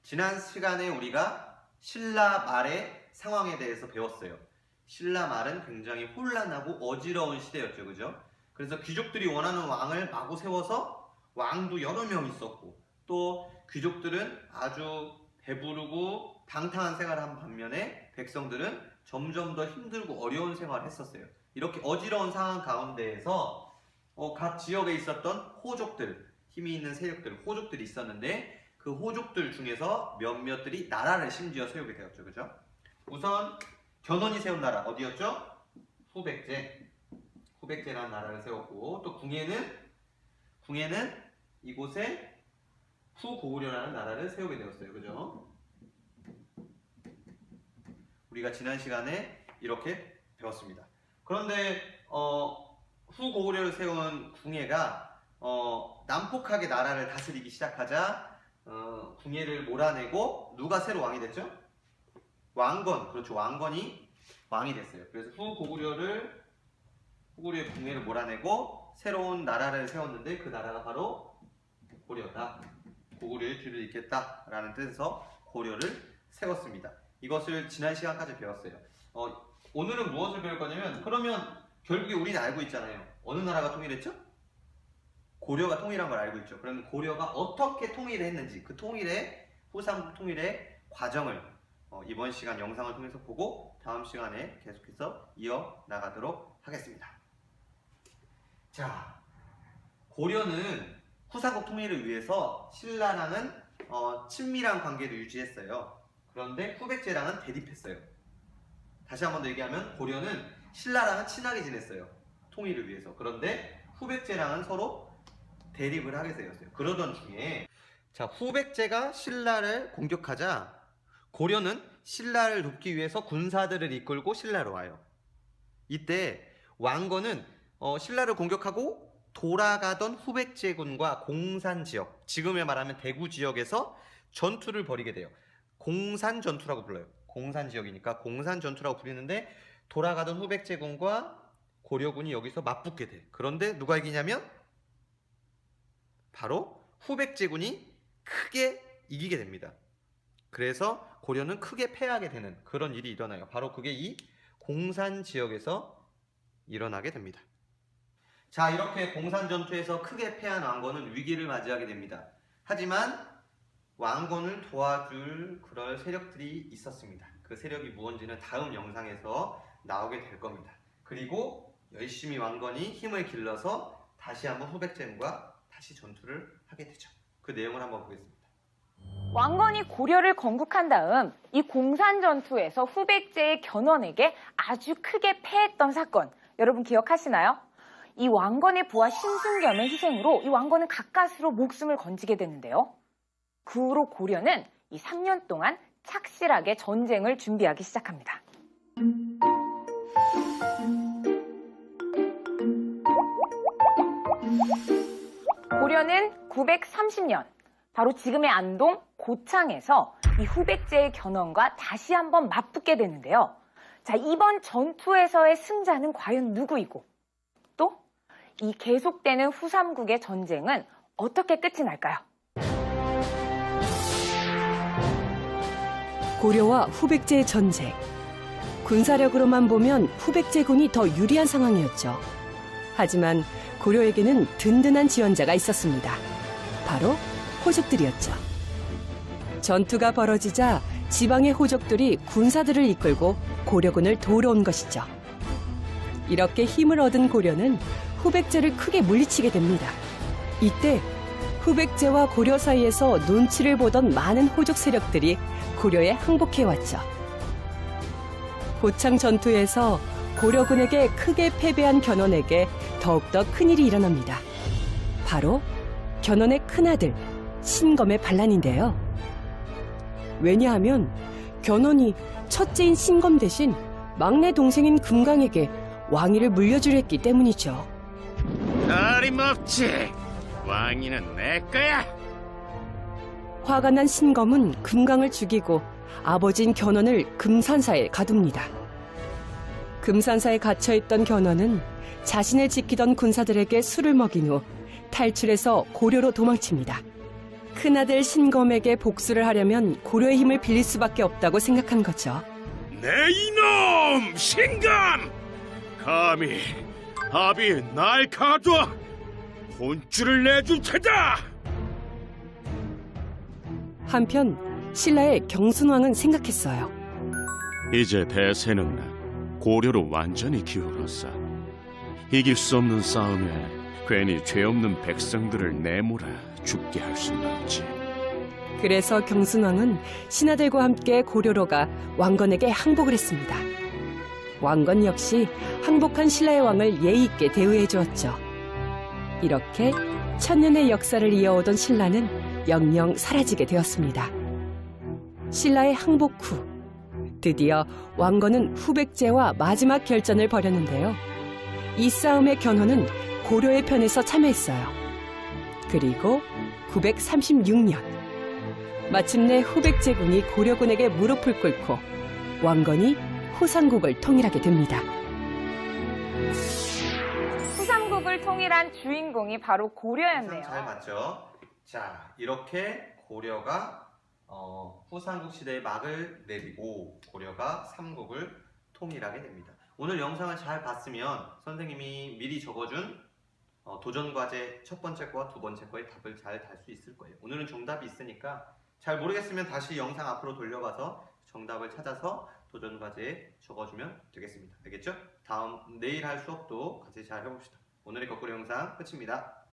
지난 시간에 우리가 신라 말의 상황에 대해서 배웠어요. 신라 말은 굉장히 혼란하고 어지러운 시대였죠. 그죠? 그래서 귀족들이 원하는 왕을 마구 세워서 왕도 여러 명 있었고, 또 귀족들은 아주 배부르고 방탕한 생활을 한 반면에 백성들은 점점 더 힘들고 어려운 생활을 했었어요. 이렇게 어지러운 상황 가운데에서 각 지역에 있었던 호족들, 힘이 있는 세력들, 호족들이 있었는데 그 호족들 중에서 몇몇들이 나라를 심지어 세우게 되었죠. 그죠? 우선 견훤이 세운 나라 어디였죠? 후백제. 후백제라는 나라를 세웠고, 또 궁예는 이곳에 후고구려라는 나라를 세우게 되었어요. 그죠? 우리가 지난 시간에 이렇게 배웠습니다. 그런데 후고구려를 세운 궁예가 난폭하게 나라를 다스리기 시작하자 궁예를 몰아내고 누가 새로 왕이 됐죠? 왕건. 그렇죠. 왕건이 왕이 됐어요. 그래서 후고구려의 궁예를 몰아내고 새로운 나라를 세웠는데 그 나라가 바로 고려다. 고구려의 뒤를 잇겠다라는 뜻에서 고려를 세웠습니다. 이것을 지난 시간까지 배웠어요. 오늘은 무엇을 배울 거냐면, 그러면 결국에 우리는 알고 있잖아요. 어느 나라가 통일했죠? 고려가 통일한 걸 알고 있죠. 그럼 고려가 어떻게 통일을 했는지, 그 후삼국 통일의 과정을 이번 시간 영상을 통해서 보고 다음 시간에 계속해서 이어나가도록 하겠습니다. 자, 고려는 후삼국 통일을 위해서 신라랑은 친밀한 관계를 유지했어요. 그런데 후백제랑은 대립했어요. 다시 한 번 더 얘기하면 고려는 신라랑은 친하게 지냈어요. 통일을 위해서. 그런데 후백제랑은 서로 대립을 하게 되었어요. 그러던 중에 후백제가 신라를 공격하자 고려는 신라를 돕기 위해서 군사들을 이끌고 신라로 와요. 이때 왕건은 신라를 공격하고 돌아가던 후백제군과 공산지역, 지금에 말하면 대구 지역에서 전투를 벌이게 돼요. 공산전투라고 불러요. 공산지역이니까 공산전투라고 부르는데, 돌아가던 후백제군과 고려군이 여기서 맞붙게 돼. 그런데 누가 이기냐면 바로 후백제군이 크게 이기게 됩니다. 그래서 고려는 크게 패하게 되는 그런 일이 일어나요. 바로 그게 이 공산지역에서 일어나게 됩니다. 자, 이렇게 공산전투에서 크게 패한 왕건은 위기를 맞이하게 됩니다. 하지만 왕건을 도와줄 그럴 세력들이 있었습니다. 그 세력이 무엇인지는 다음 영상에서 나오게 될 겁니다. 그리고 열심히 왕건이 힘을 길러서 다시 한번 후백제군과 다시 전투를 하게 되죠. 그 내용을 한번 보겠습니다. 왕건이 고려를 건국한 다음 이 공산전투에서 후백제의 견훤에게 아주 크게 패했던 사건, 여러분 기억하시나요? 이 왕건의 부하 신순겸의 희생으로 이 왕건은 가까스로 목숨을 건지게 되는데요. 그 후로 고려는 이 3년 동안 착실하게 전쟁을 준비하기 시작합니다. 고려는 930년, 바로 지금의 안동 고창에서 이 후백제의 견훤과 다시 한번 맞붙게 되는데요. 자, 이번 전투에서의 승자는 과연 누구이고, 또 이 계속되는 후삼국의 전쟁은 어떻게 끝이 날까요? 고려와 후백제의 전쟁. 군사력으로만 보면 후백제군이 더 유리한 상황이었죠. 하지만 고려에게는 든든한 지원자가 있었습니다. 바로 호족들이었죠. 전투가 벌어지자 지방의 호족들이 군사들을 이끌고 고려군을 도우러 온 것이죠. 이렇게 힘을 얻은 고려는 후백제를 크게 물리치게 됩니다. 이때 후백제와 고려 사이에서 눈치를 보던 많은 호족 세력들이 고려에 항복해왔죠. 고창 전투에서 고려군에게 크게 패배한 견훤에게 더욱더 큰일이 일어납니다. 바로 견훤의 큰아들 신검의 반란인데요. 왜냐하면 견훤이 첫째인 신검 대신 막내 동생인 금강에게 왕위를 물려주려 했기 때문이죠. 어림없지. 왕위는 내 거야. 화가 난 신검은 금강을 죽이고 아버지인 견훤을 금산사에 가둡니다. 금산사에 갇혀있던 견훤은 자신을 지키던 군사들에게 술을 먹인 후 탈출해서 고려로 도망칩니다. 큰아들 신검에게 복수를 하려면 고려의 힘을 빌릴 수밖에 없다고 생각한 거죠. 내 이놈 신감! 감히 아비 날 가둬 혼쭐을 내줄 테다! 한편 신라의 경순왕은 생각했어요. 이제 대세는 고려로 완전히 기울었어. 이길 수 없는 싸움에 괜히 죄 없는 백성들을 내몰아 죽게 할 수는 없지. 그래서 경순왕은 신하들과 함께 고려로 가 왕건에게 항복을 했습니다. 왕건 역시 항복한 신라의 왕을 예의 있게 대우해 주었죠. 이렇게 천년의 역사를 이어오던 신라는 영영 사라지게 되었습니다. 신라의 항복 후 드디어 왕건은 후백제와 마지막 결전을 벌였는데요. 이 싸움의 견훤은 고려의 편에서 참여했어요. 그리고 936년 마침내 후백제군이 고려군에게 무릎을 꿇고 왕건이 후삼국을 통일하게 됩니다. 후삼국을 통일한 주인공이 바로 고려였네요. 잘 맞죠? 자, 이렇게 고려가 후삼국 시대의 막을 내리고 고려가 삼국을 통일하게 됩니다. 오늘 영상을 잘 봤으면 선생님이 미리 적어준 도전과제 첫 번째 거와 두 번째 거의 답을 잘 달 수 있을 거예요. 오늘은 정답이 있으니까 잘 모르겠으면 다시 영상 앞으로 돌려가서 정답을 찾아서 도전과제에 적어주면 되겠습니다. 알겠죠? 다음 내일 할 수업도 같이 잘 해봅시다. 오늘의 거꾸로 영상 끝입니다.